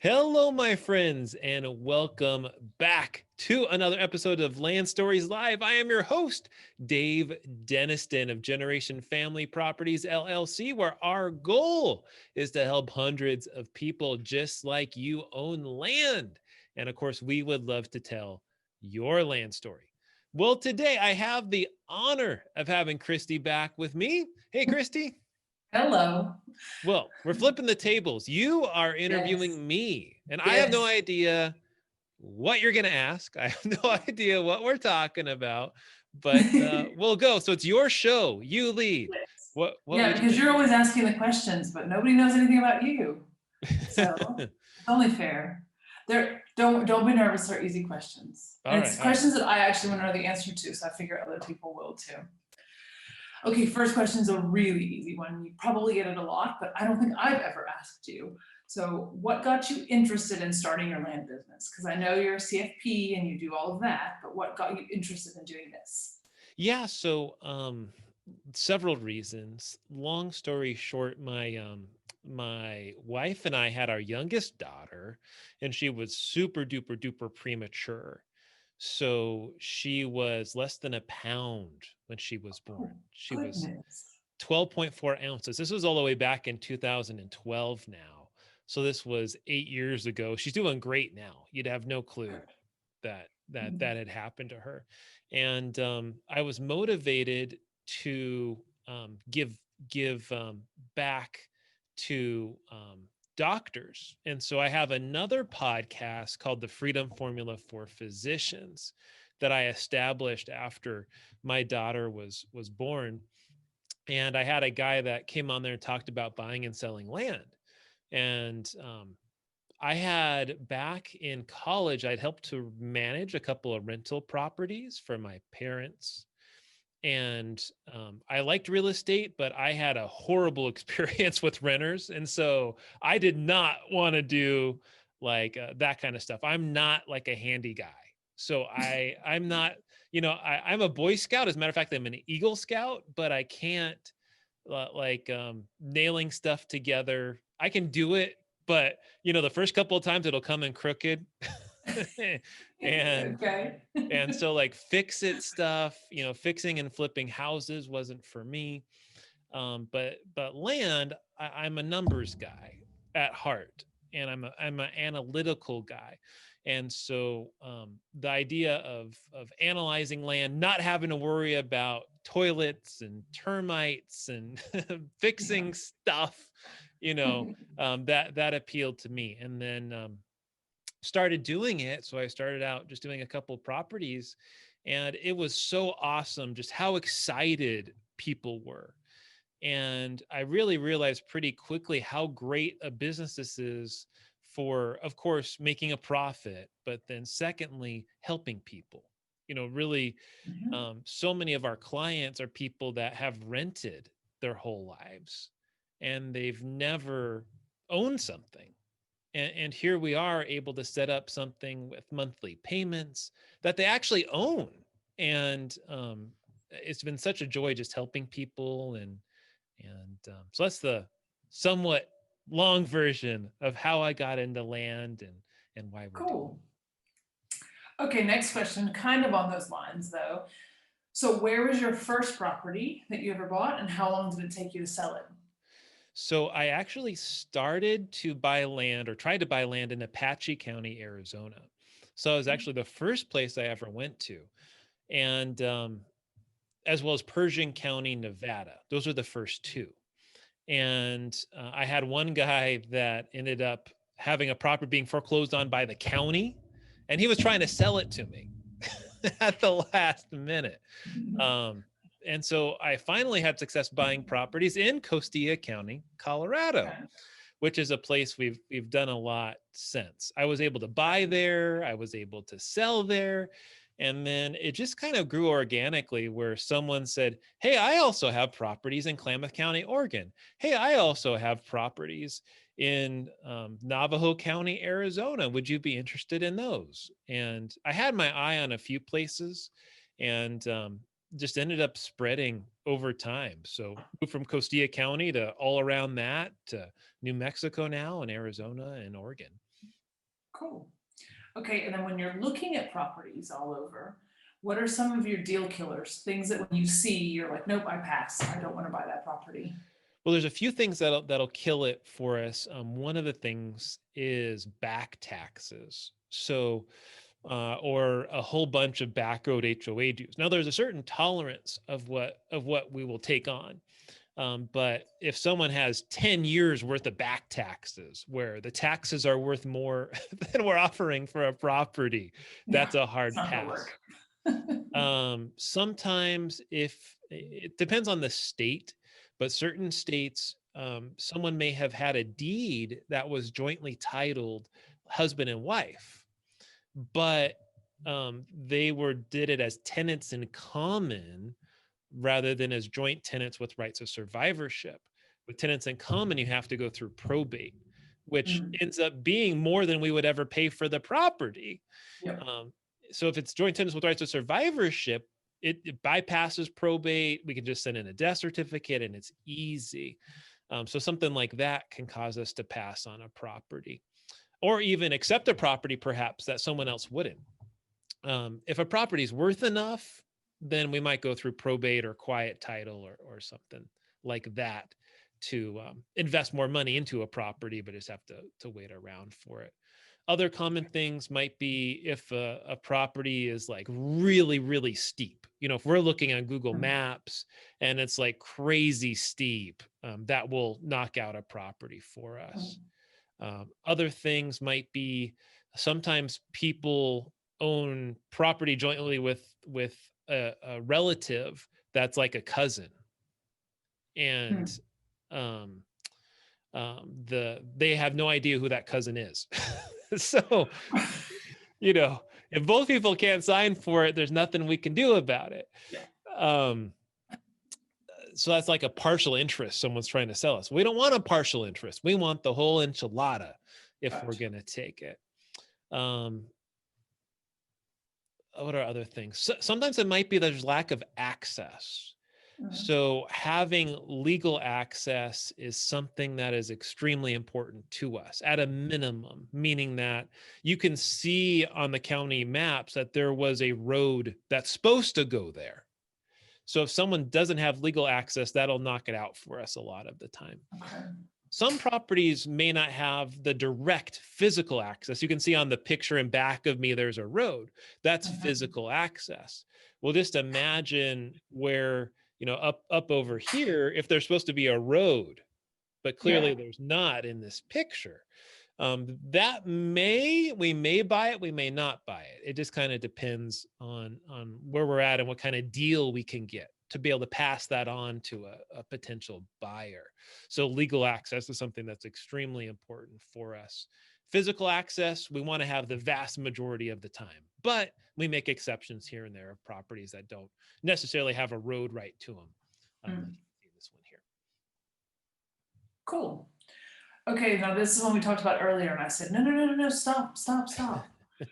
Hello, my friends, and welcome back to another episode of Land Stories Live. I am your host, Dave Deniston of Generation Family Properties LLC, where our goal is to help hundreds of people just like you own land. And of course, we would love to tell your land story. Well, today I have the honor of having Kristy back with me. Hey, Kristy. Hello. Well, we're flipping the tables. You are Yes. interviewing me, and I have no Yes. idea what you're going to ask. I have no idea what we're talking about, but we'll go. So it's your show. You lead. Yes. What Yeah, would you because like you're to always asking the questions, but nobody knows anything about you. So do? it's only fair. Don't be nervous. They're easy questions, All and right. it's All right. questions that I actually want to know the answer to. So I figure other people will too. Okay, first question is a really easy one. You probably get it a lot, but I don't think I've ever asked you. So, what got you interested in starting your land business? Because I know you're a CFP and you do all of that, but what got you interested in doing this? Yeah. So, several reasons. Long story short, my wife and I had our youngest daughter, and she was super duper duper premature. So she was less than a pound when she was born. Oh, She was goodness. 12.4 ounces. This was all the way back in 2012 now. So this was 8 years ago. She's doing great now. You'd have no clue that had happened to her. And I was motivated to give back to doctors. And so I have another podcast called The Freedom Formula for Physicians that I established after my daughter was born. And I had a guy that came on there and talked about buying and selling land. And I had back in college, I'd helped to manage a couple of rental properties for my parents. And I liked real estate, but I had a horrible experience with renters. And so I did not want to do like that kind of stuff. I'm not like a handy guy. So I'm not, I'm a Boy Scout. As a matter of fact, I'm an Eagle Scout, but I can't nailing stuff together. I can do it, but the first couple of times it'll come in crooked. and Okay. and so like fix it stuff, fixing and flipping houses wasn't for me. But land, I'm a numbers guy at heart, and I'm an analytical guy. And so the idea of analyzing land, not having to worry about toilets and termites and Yeah. fixing stuff, that appealed to me. And then started doing it. So I started out just doing a couple properties, and it was so awesome just how excited people were. And I really realized pretty quickly how great a business this is for, of course, making a profit, but then secondly, helping people. Really, Mhm. so many of our clients are people that have rented their whole lives and they've never owned something. And here we are able to set up something with monthly payments that they actually own. And it's been such a joy just helping people. And so that's the somewhat long version of how I got into land and why we're doing Cool. Okay, next question, kind of on those lines though. So, where was your first property that you ever bought, and how long did it take you to sell it? So I actually started to buy land or tried to buy land in Apache County, Arizona. So it was actually the first place I ever went to. And as well as Pershing County, Nevada. Those are the first two. And I had one guy that ended up having a property being foreclosed on by the county, and he was trying to sell it to me at the last minute. Um, and so I finally had success buying properties in Costilla County, Colorado, Okay. which is a place we've done a lot since. I was able to buy there, I was able to sell there, and then it just kind of grew organically where someone said, "Hey, I also have properties in Klamath County, Oregon. Hey, I also have properties in Navajo County, Arizona. Would you be interested in those?" And I had my eye on a few places, and just ended up spreading over time. So moved from Costilla County to all around that to New Mexico now, and Arizona and Oregon. Cool. Okay, and then when you're looking at properties all over, what are some of your deal killers? Things that when you see, you're like, nope, I pass. I don't want to buy that property. Well, there's a few things that'll kill it for us. One of the things is back taxes. So, or a whole bunch of back road HOA dues. Now, there's a certain tolerance of what we will take on. But if someone has 10 years worth of back taxes, where the taxes are worth more than we're offering for a property, Yeah, that's a it's hard not gonna pass. work. Sometimes if it depends on the state, but certain states, someone may have had a deed that was jointly titled husband and wife, but they did it as tenants in common rather than as joint tenants with rights of survivorship. With tenants in common, you have to go through probate, which Mm, ends up being more than we would ever pay for the property. yep. So if it's joint tenants with rights of survivorship, it bypasses probate. We can just send in a death certificate and it's easy. So something like that can cause us to pass on a property, or even accept a property perhaps that someone else wouldn't. If a property is worth enough, then we might go through probate or quiet title or something like that to invest more money into a property, but just have to wait around for it. Other common things might be if a property is like really, really steep. If we're looking on Google Maps and it's like crazy steep, that will knock out a property for us. Other things might be sometimes people own property jointly with a relative that's like a cousin, and um, they have no idea who that cousin is. So, if both people can't sign for it, there's nothing we can do about it. Um, so that's like a partial interest someone's trying to sell us. We don't want a partial interest. We want the whole enchilada if we're going to take it. What are other things? Sometimes it might be there's lack of access. So having legal access is something that is extremely important to us at a minimum, meaning that you can see on the county maps that there was a road that's supposed to go there. So if someone doesn't have legal access, that'll knock it out for us a lot of the time. Okay. Some properties may not have the direct physical access. You can see on the picture in back of me, there's a road. That's physical access. Well, just imagine where, up over here, if there's supposed to be a road, but clearly there's not in this picture. We may buy it, we may not buy it. It just kind of depends on where we're at and what kind of deal we can get to be able to pass that on to a potential buyer. So legal access is something that's extremely important for us. Physical access, we want to have the vast majority of the time, but we make exceptions here and there of properties that don't necessarily have a road right to them. Like you see this one here. Cool. Okay, now this is one we talked about earlier, and I said, no, stop.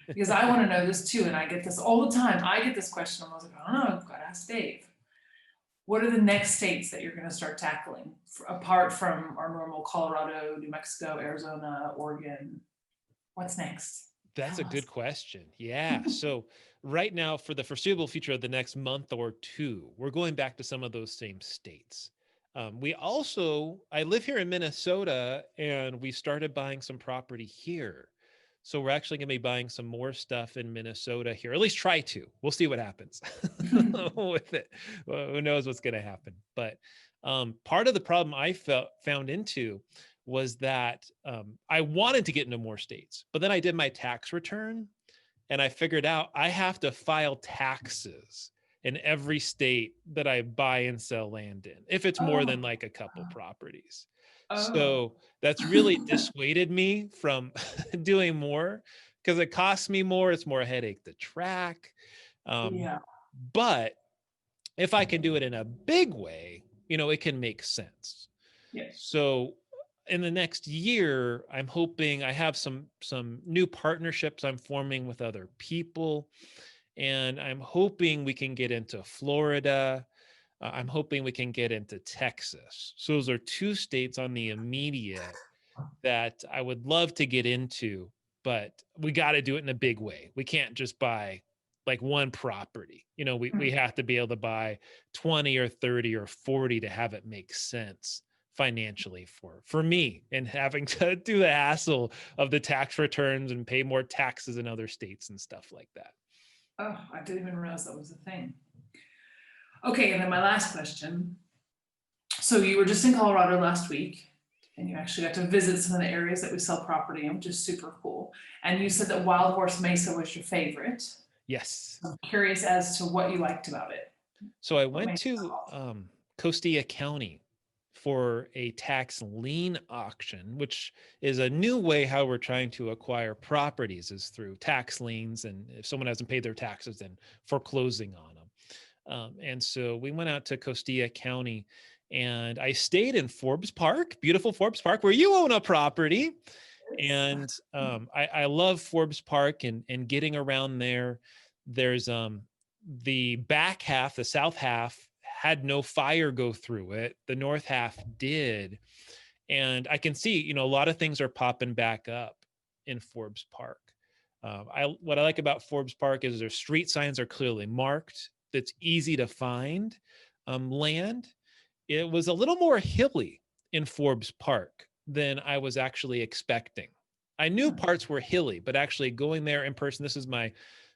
Because I want to know this too, and I get this all the time. I get this question, and I was like, I don't know, I've got to ask Dave. What are the next states that you're going to start tackling, apart from our normal Colorado, New Mexico, Arizona, Oregon? What's next? That's a good question. Yeah. So right now, for the foreseeable future of the next month or two, we're going back to some of those same states. I live here in Minnesota, and we started buying some property here. So we're actually going to be buying some more stuff in Minnesota here, at least try to. We'll see what happens with it. Well, who knows what's going to happen? But part of the problem I found into was that I wanted to get into more states, but then I did my tax return and I figured out I have to file taxes in every state that I buy and sell land in, if it's more than like a couple properties. So that's really dissuaded me from doing more because it costs me more. It's more a headache to track. But if I can do it in a big way, it can make sense. Yes. So in the next year, I'm hoping I have some new partnerships I'm forming with other people. And I'm hoping we can get into Florida. I'm hoping we can get into Texas. So those are two states on the immediate that I would love to get into but we got to do it in a big way. We can't just buy like one property. You know, we have to be able to buy 20 or 30 or 40 to have it make sense financially for me, and having to do the hassle of the tax returns and pay more taxes in other states and stuff like that. Oh, I didn't even realize that was a thing. Okay, and then my last question. So you were just in Colorado last week, and you actually got to visit some of the areas that we sell property in, which is super cool. And you said that Wild Horse Mesa was your favorite. Yes. I'm curious as to what you liked about it. So I went to Costilla County for a tax lien auction, which is a new way how we're trying to acquire properties, is through tax liens. And if someone hasn't paid their taxes, then foreclosing on them. And so we went out to Costilla County, and I stayed in Forbes Park, beautiful Forbes Park, where you own a property. And I love Forbes Park and getting around there. There's the back half, the south half, had no fire go through it. The north half did. And I can see, you know, a lot of things are popping back up in Forbes Park. What I like about Forbes Park is their street signs are clearly marked. That's easy to find land. It was a little more hilly in Forbes Park than I was actually expecting. I knew parts were hilly, but actually going there in person, this is my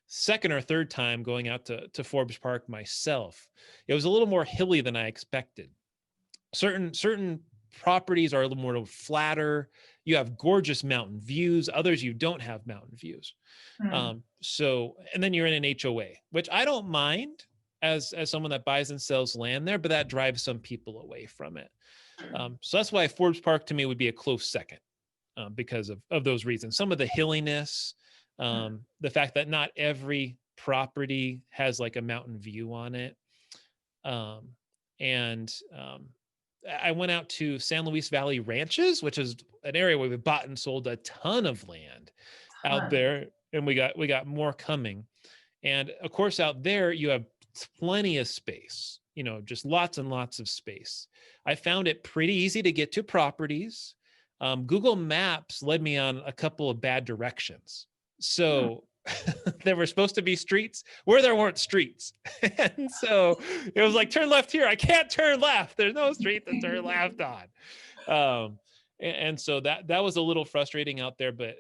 second or third time going out to Forbes Park myself. It was a little more hilly than I expected. Certain properties are a little more flatter. You have gorgeous mountain views. Others, you don't have mountain views. So, and then you're in an HOA, which I don't mind as someone that buys and sells land there, but that drives some people away from it. So that's why Forbes Park to me would be a close second, because of those reasons. Some of the hilliness, the fact that not every property has like a mountain view on it. I went out to San Luis Valley Ranches, which is an area where we bought and sold a ton of land out there, and we got more coming. And of course, out there you have plenty of space, you know, just lots and lots of space. I found it pretty easy to get to properties. Google Maps led me on a couple of bad directions. So there were supposed to be streets where there weren't streets. And so it was like, turn left here. I can't turn left. There's no street to turn left on. And so that was a little frustrating out there, but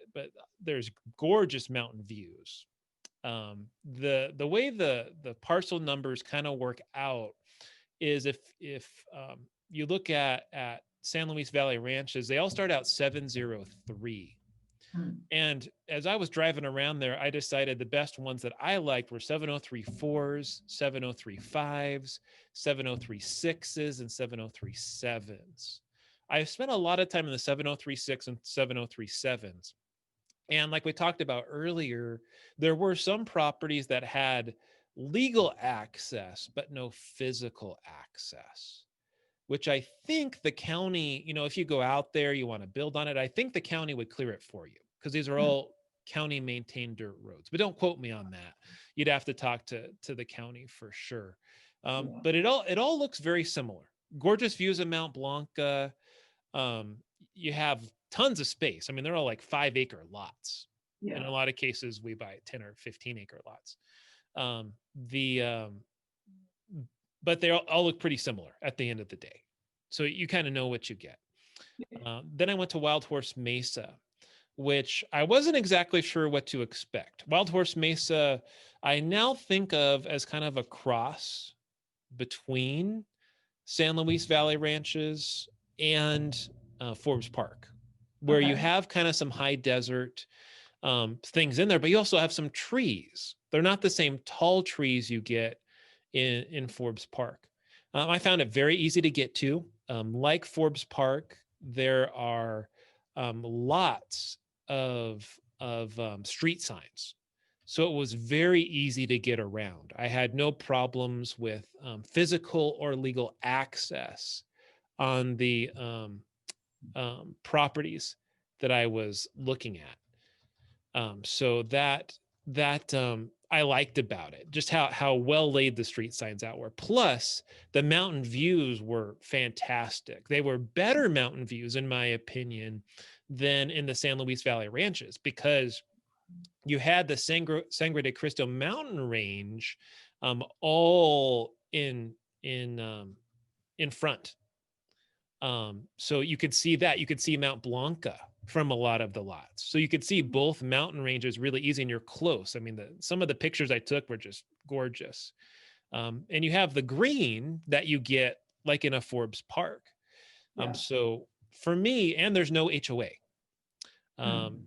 there's gorgeous mountain views. The way the parcel numbers kind of work out is if you look at San Luis Valley Ranches, they all start out 703. And as I was driving around there, I decided the best ones that I liked were 703-4s, 703-5s, 703-6s, and 703-7s. I've spent a lot of time in the 703-6 and 703-7s. And like we talked about earlier, there were some properties that had legal access, but no physical access, which I think the county, you know, if you go out there, you want to build on it, I think the county would clear it for you, because these are all county maintained dirt roads. But don't quote me on that. You'd have to talk to the county for sure. But it all looks very similar. Gorgeous views of Mount Blanca. You have tons of space. I mean, they're all like 5-acre lots. In a lot of cases, we buy 10 or 15-acre lots. But they all look pretty similar at the end of the day. So you kind of know what you get. Then I went to Wild Horse Mesa, which I wasn't exactly sure what to expect. Wild Horse Mesa, I now think of as kind of a cross between San Luis Valley Ranches and Forbes Park, where you have kind of some high desert things in there, but you also have some trees. They're not the same tall trees you get in Forbes Park. I found it very easy to get to. Like Forbes Park, there are lots of street signs. So it was very easy to get around. I had no problems with physical or legal access on the properties that I was looking at. So that I liked about it, just how well laid the street signs out were. Plus, the mountain views were fantastic. They were better mountain views, in my opinion, than in the San Luis Valley ranches, because you had the Sangre de Cristo mountain range all in front. So you could see that. You could see Mount Blanca from a lot of the lots. So you could see both mountain ranges really easy, and you're close. I mean, some of the pictures I took were just gorgeous. And you have the green that you get like in a Forbes Park. So for me, and there's no HOA.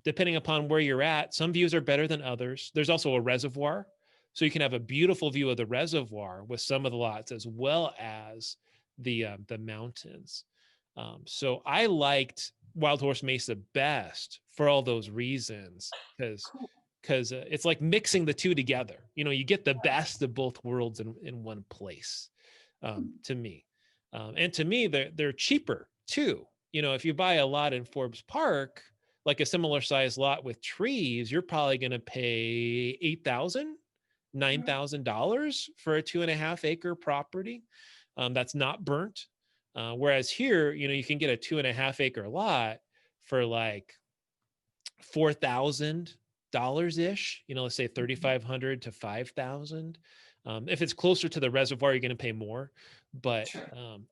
Depending upon where you're at, some views are better than others. There's also a reservoir. So you can have a beautiful view of the reservoir with some of the lots, as well as the mountains. So I liked Wild Horse Mesa best for all those reasons, because it's like mixing the two together. You get the best of both worlds in one place, to me. And to me, they're cheaper too. If you buy a lot in Forbes Park, like a similar size lot with trees, you're probably going to pay $8,000, $9,000 for a 2.5 acre property that's not burnt. Whereas here, you can get a 2.5 acre lot for like $4,000 ish. Let's say $3,500 to $5,000. If it's closer to the reservoir, you're going to pay more. But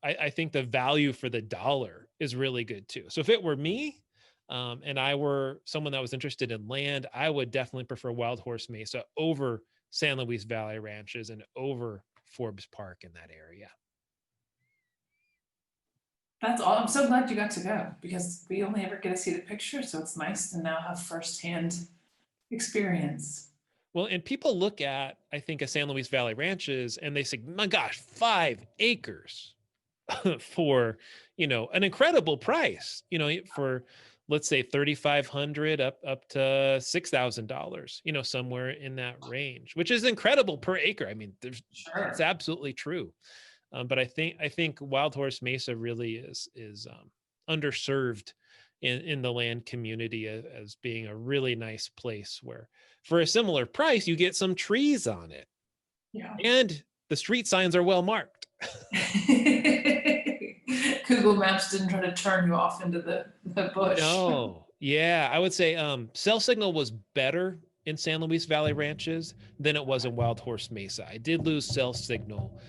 I think the value for the dollar is really good too. So if it were me, and I were someone that was interested in land, I would definitely prefer Wild Horse Mesa over San Luis Valley ranches and over Forbes Park in that area. That's all. I'm so glad you got to go, because we only ever get to see the picture. So it's nice to now have firsthand experience. Well, and people look at, I think, a San Luis Valley ranches and they say, my gosh, 5 acres for, an incredible price, for, let's say $3,500 up to $6,000, somewhere in that range, which is incredible per acre. I mean, it's absolutely true. But I think Wild Horse Mesa really is underserved in the land community as being a really nice place where, for a similar price, you get some trees on it. Yeah. And the street signs are well marked. Google Maps didn't try to turn you off into the bush. No. Yeah, I would say cell signal was better in San Luis Valley ranches than it was in Wild Horse Mesa. I did lose cell signal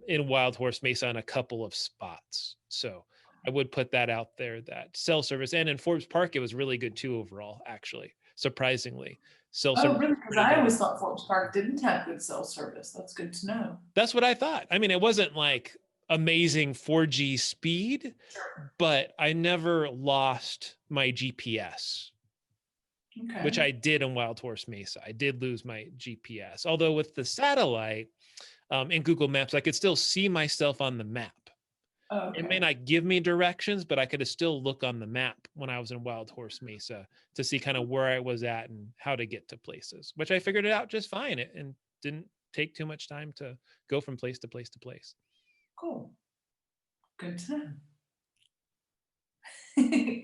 in Wild Horse Mesa in a couple of spots. So I would put that out there, that cell service. And in Forbes Park, it was really good too overall, actually, surprisingly. Cell service. Really? Because I always thought Forbes Park didn't have good cell service. That's good to know. That's what I thought. I mean, it wasn't like amazing 4G speed, but I never lost my GPS, which I did in Wild Horse Mesa. I did lose my GPS, although with the satellite in Google Maps, I could still see myself on the map. It may not give me directions, but I could still look on the map when I was in Wild Horse Mesa to see kind of where I was at and how to get to places, which I figured it out just fine and didn't take too much time to go from place to place to place. Cool. Good to know.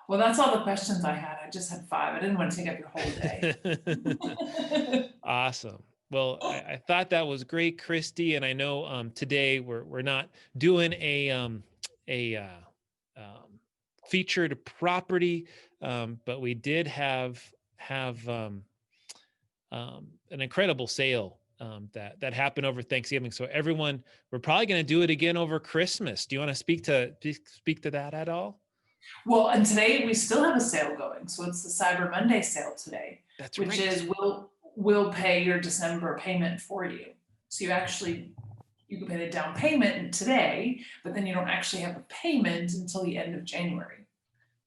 Well, that's all the questions I had. I just had 5. I didn't want to take up your whole day. Awesome. Well, I thought that was great, Kristy, and I know today we're not doing a featured property, but we did have an incredible sale that happened over Thanksgiving. So everyone, we're probably going to do it again over Christmas. Do you want to speak to that at all? Well, and today we still have a sale going. So it's the Cyber Monday sale today, which is we'll pay your December payment for you. So you can pay the down payment today, but then you don't actually have a payment until the end of January.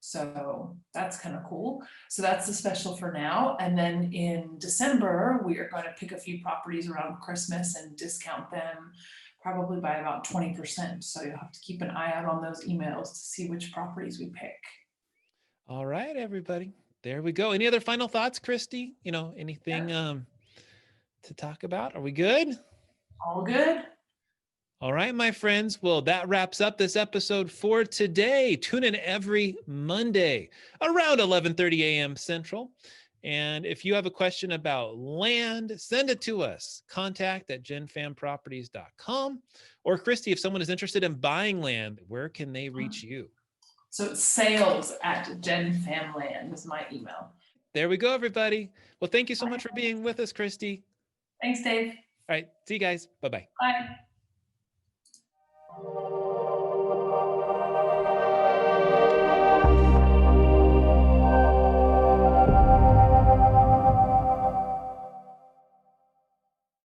So that's kind of cool. So that's the special for now. And then in December, we are going to pick a few properties around Christmas and discount them probably by about 20%. So you'll have to keep an eye out on those emails to see which properties we pick. All right, everybody. There we go. Any other final thoughts, Kristy? Anything to talk about? Are we good? All good. All right, my friends. Well, that wraps up this episode for today. Tune in every Monday around 11:30 a.m. Central. And if you have a question about land, send it to us. contact@genfamproperties.com. Or Kristy, if someone is interested in buying land, where can they reach you? So it's sales@genfamland is my email. There we go, everybody. Well, thank you so much for being with us, Kristy. Thanks, Dave. All right. See you guys. Bye-bye. Bye.